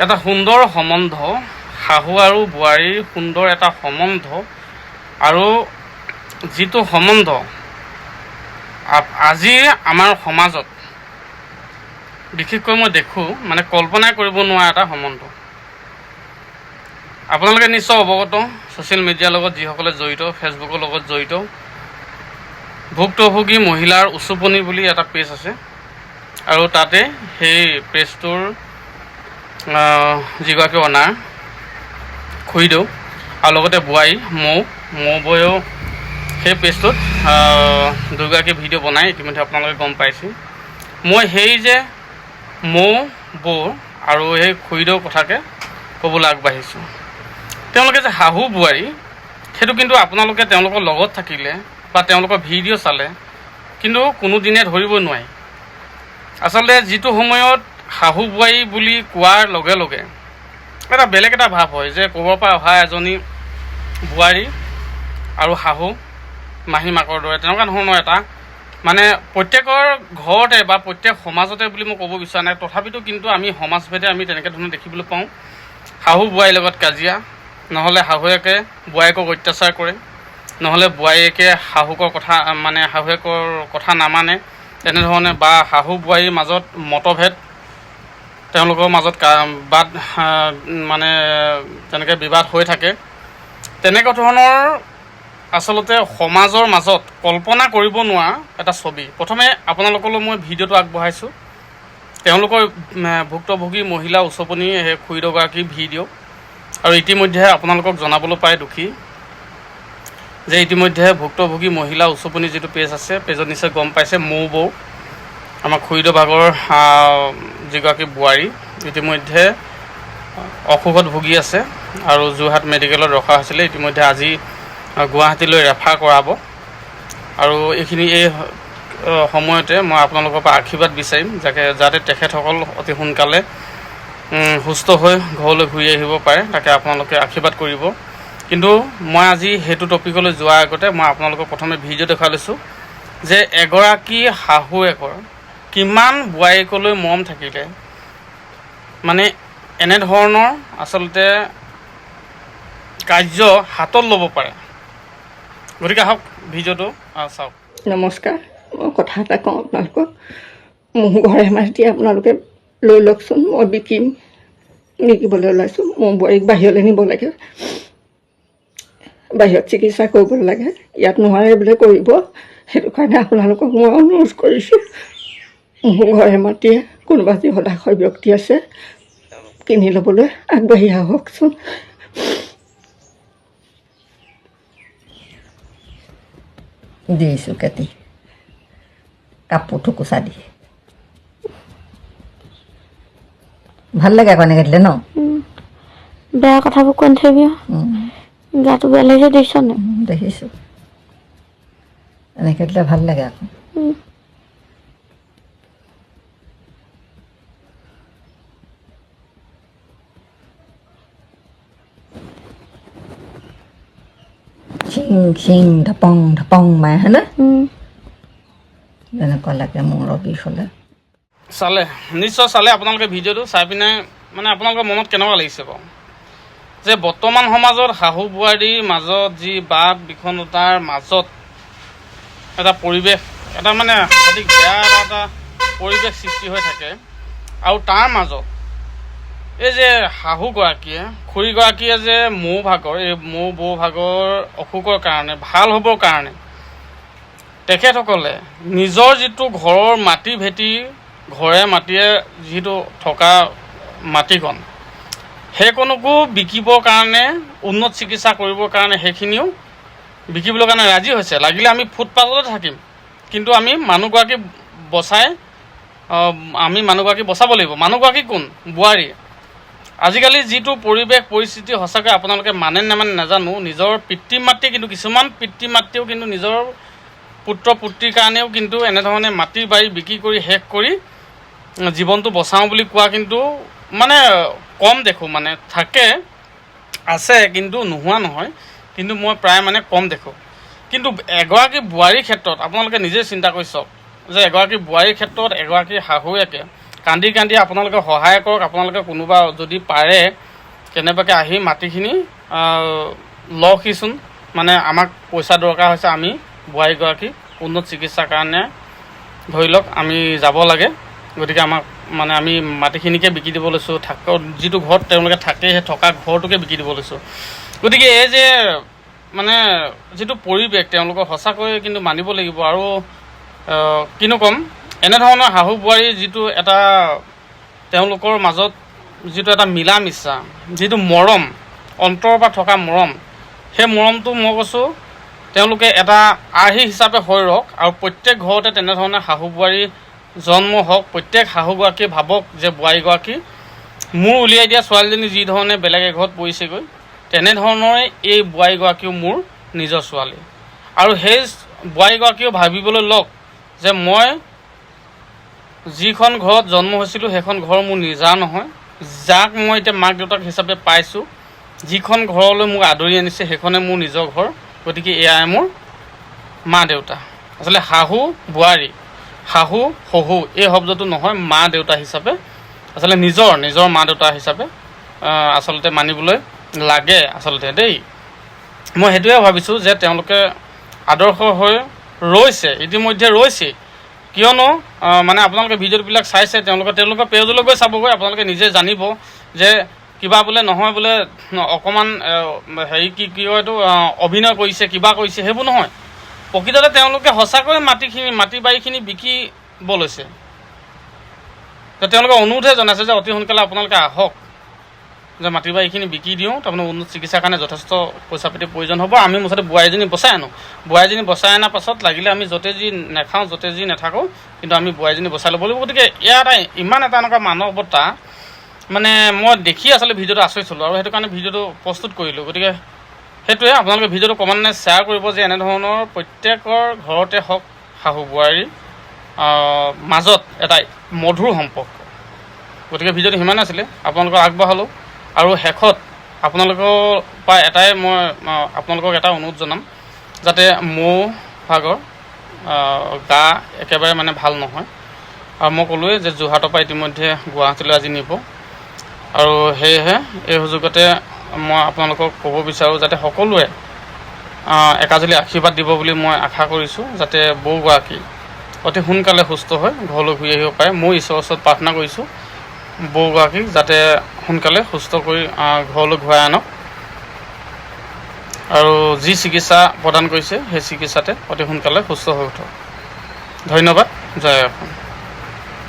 এটা সুন্দৰ সম্বন্ধ, শাহু আৰু বোৱাৰীৰ সুন্দৰ এটা সম্বন্ধ। আৰু যিটো সম্বন্ধ আজি আমাৰ সমাজত বিশেষকৈ মই দেখোঁ, মানে কল্পনাই কৰিব নোৱাৰা এটা সম্বন্ধ। আপোনালোকে নিশ্চয় অৱগত, ছ'চিয়েল মিডিয়াৰ লগত যিসকলে জড়িত, ফেচবুকৰ লগত জড়িত, ভুক্তভোগী মহিলাৰ উচুপনি বুলি এটা পেজ আছে। আৰু তাতে সেই পেজটোৰ যিগৰাকী অনাৰ খুৰীদেউ আৰু লগতে বোৱাৰী মৌ বৌয়েও সেই পেজটোত দুগৰাকী ভিডিঅ' বনাই ইতিমধ্যে আপোনালোকে গম পাইছে। মই সেই যে মৌ বৌ আৰু সেই খুৰীদেউৰ কথাকে ক'বলৈ আগবাঢ়িছোঁ। তেওঁলোকে যে শাহু বোৱাৰী, সেইটো কিন্তু আপোনালোকে তেওঁলোকৰ লগত থাকিলে বা তেওঁলোকৰ ভিডিঅ' চালে কিন্তু কোনোদিনে ধৰিব নোৱাৰি। আচলতে যিটো সময়ত শাহু বোৱাৰী বুলি কোৱাৰ লগে লগে এটা বেলেগ এটা ভাৱ হয় যে ক'ৰবাৰ পৰা অহা এজনী বোৱাৰী আৰু শাহু মাহী মাকৰ দৰে, তেনেকুৱা ধৰণৰ এটা মানে প্ৰত্যেকৰ ঘৰতে বা প্ৰত্যেক সমাজতে বুলি মই ক'ব বিচৰা নাই, তথাপিতো কিন্তু আমি সমাজভেদে আমি তেনেকৈ ধৰণৰ দেখিবলৈ পাওঁ। শাহু বোৱাৰীৰ লগত কাজিয়া, নহ'লে শাহুৱেকে বোৱাৰীয়েকক অত্যাচাৰ কৰে, নহ'লে বোৱাৰীয়েকে শাহুকৰ কথা নামানে, তেনেধৰণে বা শাহু বোৱাৰীৰ মাজত মতভেদ, তেওঁলোকৰ মাজত তেনেকৈ বিবাদ হৈ থাকে। তেনেকুৱা ধৰণৰ আচলতে সমাজৰ মাজত কল্পনা কৰিব নোৱাৰা এটা ছবি। প্ৰথমে আপোনালোকলৈ মই ভিডিঅ'টো আগবঢ়াইছোঁ, তেওঁলোকৰ ভুক্তভোগী মহিলা উচপনি সেই খুৰীদেউগৰাকীৰ ভিডিঅ'। আৰু ইতিমধ্যে আপোনালোকক জনাবলৈ পাই দুখী যে ইতিমধ্যে ভুক্তভোগী মহিলা উচপনি যিটো পেজ আছে, পেজত নিশ্চয় গম পাইছে, মৌ বৌ আমাৰ খুৰীদেউ ভাগৰ যিগৰাকী বোৱাৰী ইতিমধ্যে অসুখত ভুগি আছে আৰু যোৰহাট মেডিকেলত ৰখা হৈছিলে। ইতিমধ্যে আজি গুৱাহাটীলৈ ৰেফাৰ কৰাব। আৰু এই সময়তে মই আপোনালোকৰ পৰা আশীৰ্বাদ বিচাৰিম যাতে তেখেতসকল অতি সোনকালে সুস্থ হৈ ঘৰলৈ ঘূৰি আহিব পাৰে, তাকে আপোনালোকে আশীৰ্বাদ কৰিব। কিন্তু মই আজি সেইটো টপিকলৈ যোৱাৰ আগতে মই আপোনালোকক প্ৰথমে ভিডিঅ' দেখুৱাই লৈছোঁ যে এগৰাকী শাহুৱেকৰ কিমান বোৱাৰীয়েকলৈ মৰম থাকিলে মানে এনেধৰণৰ আচলতে কাৰ্য হাতত ল'ব পাৰে। গতিকে আহক ভিডিঅ'টো চাওক। নমস্কাৰ, মই কথা এটা কওঁ আপোনালোকক। মোৰ ঘৰে মাটি আপোনালোকে লৈ লওকচোন, মই বিকিবলৈ ওলাইছোঁ। মোৰ বোৱাৰীক বাহিৰলৈ নিব লাগে, বাহিৰত চিকিৎসা কৰিব লাগে, ইয়াত নোৱাৰে বোলে কৰিব। সেইটো কাৰণে আপোনালোকক মই অনুৰোধ কৰিছোঁ, মোৰ ঘৰে মাটিয়ে কোনোবা যি হতাশৰ ব্যক্তি আছে কিনি ল'বলৈ আগবাঢ়ি আহকচোন। দিছোঁ কাটি কাপোৰ ঠুকুচা দি ভাল লাগে আকৌ এনেকৈ দিলে ন। বেয়া কথাবোৰ কৈ নাথাকিবি, গাটো বেয়া লাগিছে, দেখিছ নে? দেখিছোঁ, এনেকৈ দিলে ভাল লাগে আকৌ। ছিং ছিং ঢপং ঢপং মায়ে হয়নে, তেনেকুৱা লাগে মূৰৰ বিষ হ'লে। নিশ্চয় চালে আপোনালোকে ভিডিঅ'টো চাই পিনে মানে আপোনালোকৰ মনত কেনেকুৱা লাগিছে বাৰু যে বৰ্তমান সমাজত শাহু বোৱাৰীৰ মাজত যি বাদ বিসন্নতাৰ মাজত এটা পৰিৱেশ, এটা মানে সাংঘাতিক বেয়া এটা পৰিৱেশ সৃষ্টি হৈ থাকে। আৰু তাৰ মাজত এই যে শাহুগৰাকীয়ে খুৰীগৰাকীয়ে যে মৌ বৌ ভাগৰ অসুখৰ কাৰণে ভাল হ'বৰ কাৰণে তেখেতসকলে নিজৰ যিটো ঘৰৰ মাটি ভেটি, ঘৰে মাটিয়ে যিটো থকা মাটিকণ, সেইকণকো বিকিবৰ কাৰণে, উন্নত চিকিৎসা কৰিবৰ কাৰণে সেইখিনিও বিকিবলৈ কাৰণে ৰাজি হৈছে। লাগিলে আমি ফুটপাথতে থাকিম, কিন্তু আমি মানুহগৰাকী বচাব লাগিব। মানুহগৰাকী কোন? বোৱাৰী। আজিকালি যিটো পৰিৱেশ পৰিস্থিতি সঁচাকৈ আপোনালোকে মানে নাজানো, নিজৰ পিতৃ মাতৃ, কিন্তু কিছুমান পিতৃ মাতৃও কিন্তু নিজৰ পুত্ৰ পুত্ৰীৰ কাৰণেও কিন্তু এনেধৰণে মাটি বাৰী বিক্ৰী কৰি শেষ কৰি জীৱনটো বচাওঁ বুলি কোৱা কিন্তু মানে কম দেখোঁ। মানে আছে কিন্তু নোহোৱা নহয়, কিন্তু মই প্ৰায় মানে কম দেখোঁ। কিন্তু এগৰাকী বোৱাৰীৰ ক্ষেত্ৰত আপোনালোকে নিজে চিন্তা কৰি চাওক যে এগৰাকী বোৱাৰীৰ ক্ষেত্ৰত এগৰাকী শাহুৱেকে কান্দি কান্দি আপোনালোকে সহায় কৰক। আপোনালোকে কোনোবা যদি পাৰে কেনেবাকৈ আহি মাটিখিনি লওকহিচোন। মানে আমাক পইচা দৰকাৰ হৈছে, আমি বোৱাৰীগৰাকী উন্নত চিকিৎসাৰ কাৰণে ধৰি লওক আমি যাব লাগে। গতিকে আমাক মানে আমি মাটিখিনিকে বিকি দিব লৈছোঁ, যিটো ঘৰত তেওঁলোকে থাকে সেই থকা ঘৰটোকে বিকি দিব লৈছোঁ। গতিকে এই যে মানে যিটো পৰিৱেশ তেওঁলোকৰ সঁচাকৈ কিন্তু মানিব লাগিব। আৰু কিনো ক'ম, এনেধৰণৰ শাহু বোৱাৰী যিটো এটা তেওঁলোকৰ মাজত যিটো এটা মিলা মিছা, যিটো মৰম, অন্তৰৰ পৰা থকা মৰম, সেই মৰমটো মই কৈছোঁ তেওঁলোকে এটা আৰ্হি হিচাপে হৈ ৰওক। আৰু প্ৰত্যেক ঘৰতে তেনেধৰণে শাহু বোৱাৰী জন্ম হওক। প্ৰত্যেক শাহুগৰাকীয়ে ভাবক যে বোৱাৰীগৰাকী মোৰ উলিয়াই দিয়া ছোৱালীজনী যি ধৰণে বেলেগ এঘৰত পৰিছেগৈ, তেনেধৰণৰে এই বোৱাৰীগৰাকীও মোৰ নিজৰ ছোৱালী। আৰু সেই বোৱাৰীগৰাকীও ভাবিবলৈ লওক যে মই যিখন ঘৰত জন্ম হৈছিলোঁ সেইখন ঘৰ মোৰ নিজা নহয়। যাক মই এতিয়া মাক দেউতাক হিচাপে পাইছোঁ, যিখন ঘৰলৈ মোক আদৰি আনিছে সেইখনে মোৰ নিজৰ ঘৰ। গতিকে এয়াই মোৰ মা দেউতা। আচলতে শাহু বোৱাৰী, শাহু শহু এই শব্দটো নহয়, মা দেউতা হিচাপে আচলতে নিজৰ মা দেউতা হিচাপে আচলতে মানিবলৈ লাগে আচলতে দেই। মই সেইটোৱে ভাবিছোঁ যে তেওঁলোকে আদৰ্শ হৈ ৰৈছে, ইতিমধ্যে ৰৈছে। কিয়নো মানে আপোনালোকে ভিডিঅ'বিলাক চাইছে, তেওঁলোকৰ পেজলৈ গৈ চাবগৈ, আপোনালোকে নিজে জানিব যে কিবা বোলে নহয় বোলে অকণমান হেৰি কি কয় এইটো অভিনয় কৰিছে, কিবা কৰিছে, সেইবোৰ নহয়। প্ৰকৃততে তেওঁলোকে সঁচাকৈ মাটি বাৰীখিনি বিকিব লৈছে। তেওঁলোকে অনুৰোধহে জনাইছে যে অতি সোনকালে আপোনালোকে আহক, যে মাটি বাৰীখিনি বিকি দিওঁ, তাৰমানে উন্নত চিকিৎসাৰ কাৰণে যথেষ্ট পইচা পাতিৰ প্ৰয়োজন হ'ব। আমি মুঠতে বোৱাৰীজনী বচাই আনো। বোৱাৰীজনী বচাই অনাৰ পাছত লাগিলে আমি য'তে যি নাখাওঁ, য'তে যি নাথাকোঁ, কিন্তু আমি বোৱাৰীজনী বচাই ল'ব লাগিব। গতিকে ইয়াত ইমান এটা এনেকুৱা মানৱতা মানে মই দেখি আচলতে ভিডিঅ'টো আচৰিত হ'লোঁ, আৰু সেইটো কাৰণে ভিডিঅ'টো প্ৰস্তুত কৰিলোঁ। গতিকে সেইটোৱে, আপোনালোকে ভিডিঅ'টো ক্ৰমান্বয়ে শ্বেয়াৰ কৰিব যে এনেধৰণৰ প্ৰত্যেকৰ ঘৰতে হওক শাহু বোৱাৰীৰ মাজত এটা মধুৰ সম্পৰ্ক। গতিকে ভিডিঅ'টো সিমান আছিলে, আপোনালোকক আগবঢ়ালোঁ। আৰু শেষত আপোনালোকৰ পৰা এটাই মই আপোনালোকক এটা অনুৰোধ জনাম, যাতে মোৰ ভাগৰ গা একেবাৰে মানে ভাল নহয়। আৰু মই ক'লোৱে যে যোৰহাটৰ পৰা ইতিমধ্যে গুৱাহাটীলৈ আজি নিব। আৰু সেয়েহে এই সুযোগতে মই আপোনালোকক ক'ব বিচাৰোঁ যাতে সকলোৱে একাজলি আশীৰ্বাদ দিব বুলি মই আশা কৰিছোঁ, যাতে বৌগৰাকী অতি সোনকালে সুস্থ হৈ ঘৰলৈ ঘূৰি আহিব পাৰে। মই ঈশ্বৰৰ ওচৰত প্ৰাৰ্থনা কৰিছোঁ বৌগৰাকীক যাতে সোনকালে সুস্থ কৰি ঘৰলৈ ঘূৰাই আনক, আৰু যি চিকিৎসা প্ৰদান কৰিছে সেই চিকিৎসাতে অতি সোনকালে সুস্থ হৈ উঠক। ধন্যবাদ। জয় অসম।